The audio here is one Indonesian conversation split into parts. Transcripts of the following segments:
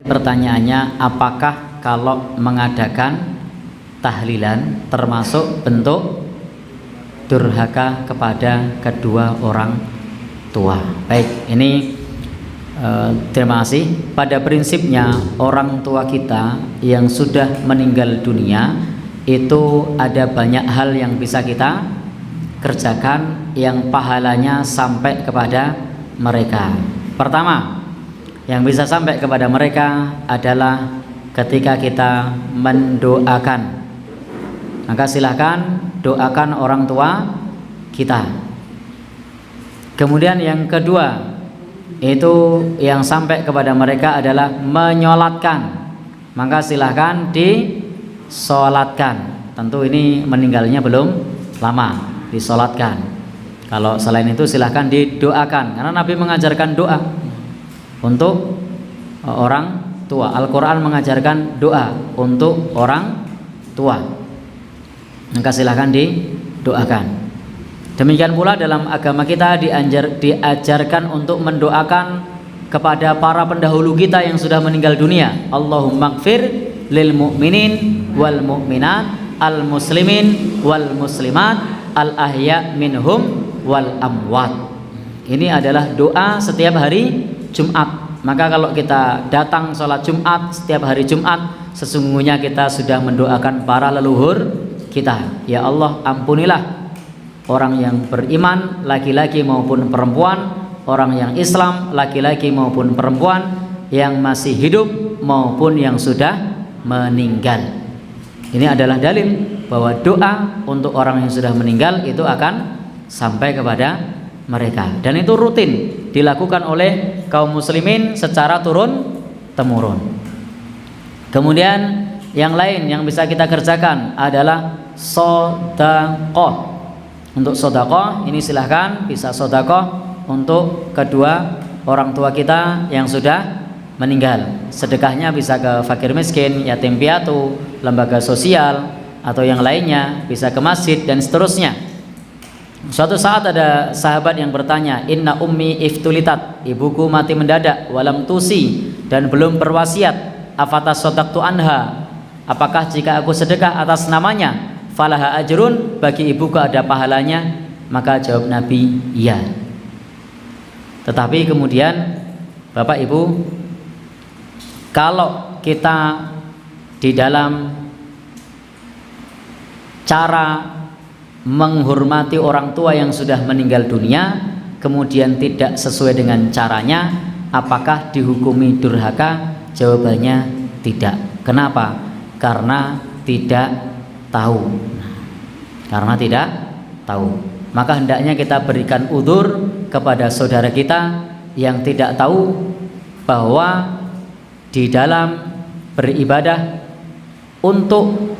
Pertanyaannya, apakah kalau mengadakan tahlilan termasuk bentuk durhaka kepada kedua orang tua? Baik, ini terima kasih. Pada prinsipnya orang tua kita yang sudah meninggal dunia itu ada banyak hal yang bisa kita kerjakan yang pahalanya sampai kepada mereka. Pertama, yang bisa sampai kepada mereka adalah ketika kita mendoakan. Maka silahkan doakan orang tua kita. Kemudian yang kedua, itu yang sampai kepada mereka adalah menyolatkan. Maka silahkan disolatkan. Tentu ini meninggalnya belum lama, disolatkan. Kalau selain itu silahkan didoakan, karena Nabi mengajarkan doa untuk orang tua. Al-Quran mengajarkan doa untuk orang tua. Maka silahkan didoakan. Demikian pula dalam agama kita diajarkan untuk mendoakan kepada para pendahulu kita yang sudah meninggal dunia. Allahumma gfir lil mu'minin wal mu'minat al muslimin wal muslimat al ahya minhum wal amwat. Ini adalah doa setiap hari Jumat. Maka kalau kita datang sholat Jumat setiap hari Jumat, sesungguhnya kita sudah mendoakan para leluhur kita. Ya Allah, ampunilah orang yang beriman laki-laki maupun perempuan, orang yang Islam laki-laki maupun perempuan, yang masih hidup maupun yang sudah meninggal. Ini adalah dalil bahwa doa untuk orang yang sudah meninggal itu akan sampai kepada mereka, dan itu rutin dilakukan oleh kaum muslimin secara turun temurun. Kemudian yang lain yang bisa kita kerjakan adalah sedekah. Untuk sedekah ini silahkan bisa sedekah untuk kedua orang tua kita yang sudah meninggal. Sedekahnya bisa ke fakir miskin, yatim piatu, lembaga sosial, atau yang lainnya, bisa ke masjid dan seterusnya. Suatu saat ada sahabat yang bertanya, inna ummi iftulitat, ibuku mati mendadak, walam tusi, dan belum berwasiat, afatas sodaktu anha, apakah jika aku sedekah atas namanya falaha ajrun, bagi ibuku ada pahalanya? Maka jawab Nabi, iya. Tetapi kemudian Bapak Ibu, kalau kita di dalam cara menghormati orang tua yang sudah meninggal dunia kemudian tidak sesuai dengan caranya, apakah dihukumi durhaka? Jawabannya tidak. Kenapa? Karena tidak tahu. Karena tidak tahu, maka hendaknya kita berikan udzur kepada saudara kita yang tidak tahu bahwa di dalam beribadah untuk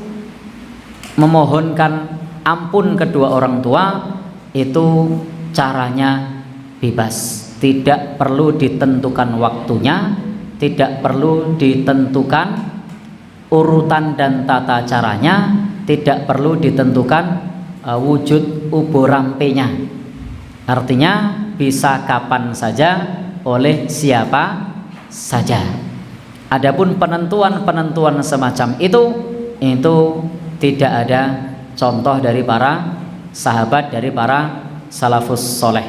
memohonkan ampun kedua orang tua itu caranya bebas, tidak perlu ditentukan waktunya, tidak perlu ditentukan urutan dan tata caranya, tidak perlu ditentukan wujud uborampenya. Artinya bisa kapan saja oleh siapa saja. Adapun penentuan semacam itu tidak ada contoh dari para sahabat, dari para salafus soleh.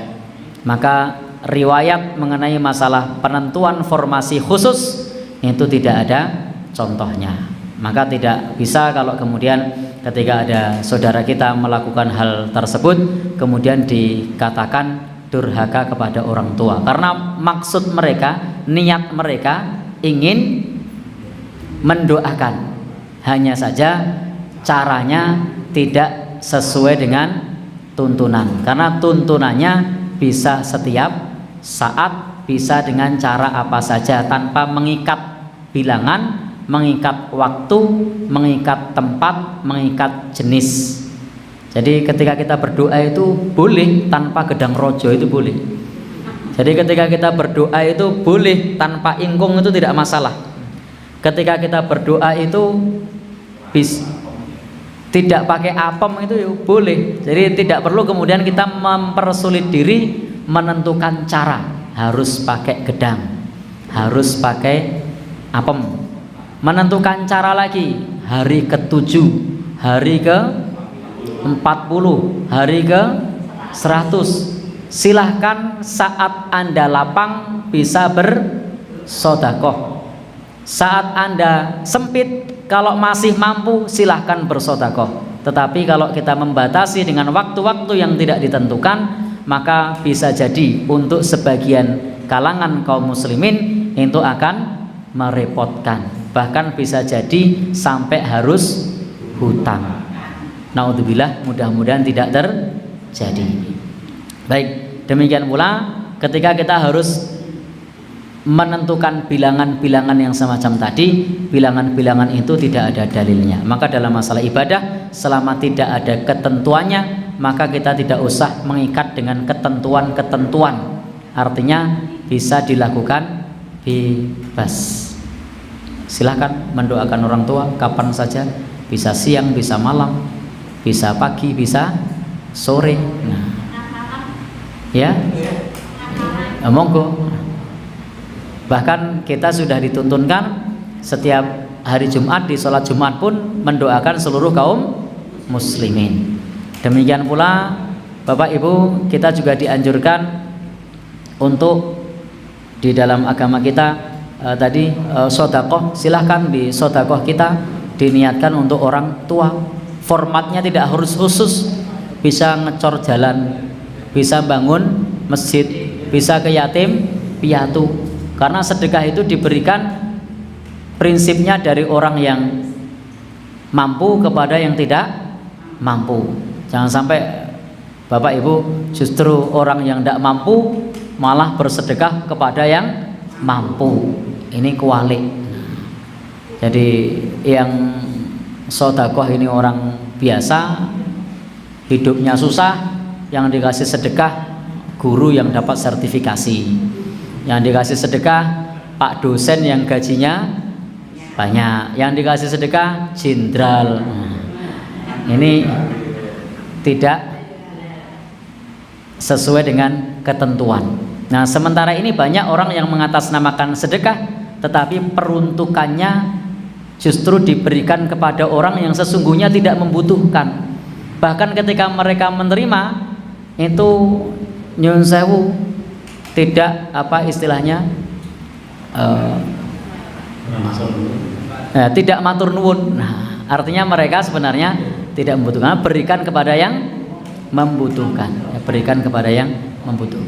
Maka riwayat mengenai masalah penentuan formasi khusus itu tidak ada contohnya. Maka tidak bisa kalau kemudian ketika ada saudara kita melakukan hal tersebut kemudian dikatakan durhaka kepada orang tua, karena maksud mereka, niat mereka ingin mendoakan, hanya saja caranya tidak sesuai dengan tuntunan, karena tuntunannya bisa setiap saat, bisa dengan cara apa saja tanpa mengikat bilangan, mengikat waktu, mengikat tempat, mengikat jenis. Jadi ketika kita berdoa itu boleh tanpa gedang rojo, itu boleh. Jadi ketika kita berdoa itu boleh tanpa ingkung, itu tidak masalah. Ketika kita berdoa itu tidak pakai apem, itu boleh. Jadi tidak perlu kemudian kita mempersulit diri menentukan cara, harus pakai gedang, harus pakai apem. Menentukan cara lagi, hari ke-7, hari ke-40, hari ke-100. Silahkan saat Anda lapang bisa bersodakoh. Saat Anda sempit, kalau masih mampu silahkan bersodakoh. Tetapi kalau kita membatasi dengan waktu-waktu yang tidak ditentukan, maka bisa jadi untuk sebagian kalangan kaum muslimin itu akan merepotkan, bahkan bisa jadi sampai harus hutang. Naudzubillah, mudah-mudahan tidak terjadi. Baik, demikian pula ketika kita harus menentukan bilangan-bilangan yang semacam tadi, bilangan-bilangan itu tidak ada dalilnya. Maka dalam masalah ibadah, selama tidak ada ketentuannya, maka kita tidak usah mengikat dengan ketentuan-ketentuan. Artinya bisa dilakukan bebas. Silahkan mendoakan orang tua kapan saja, bisa siang, bisa malam, bisa pagi, bisa sore. Nah, ya, monggo. Bahkan kita sudah dituntunkan setiap hari Jumat di sholat Jumat pun mendoakan seluruh kaum muslimin. Demikian pula Bapak Ibu, kita juga dianjurkan untuk di dalam agama kita sodakoh. Silahkan di sodakoh kita diniatkan untuk orang tua. Formatnya tidak harus khusus, bisa ngecor jalan, bisa bangun masjid, bisa ke yatim piatu. Karena sedekah itu diberikan prinsipnya dari orang yang mampu kepada yang tidak mampu. Jangan sampai Bapak Ibu justru orang yang tidak mampu malah bersedekah kepada yang mampu. Ini kualik. Jadi yang sodakoh ini orang biasa, hidupnya susah, yang dikasih sedekah guru yang dapat sertifikasi. Yang dikasih sedekah Pak dosen yang gajinya banyak, yang dikasih sedekah jenderal. Ini tidak sesuai dengan ketentuan. Nah, sementara ini banyak orang yang mengatasnamakan sedekah, tetapi peruntukannya justru diberikan kepada orang yang sesungguhnya tidak membutuhkan. Bahkan ketika mereka menerima itu nyun sewu, tidak tidak matur nuwun. Nah, artinya mereka sebenarnya tidak membutuhkan, berikan kepada yang membutuhkan, berikan kepada yang membutuhkan.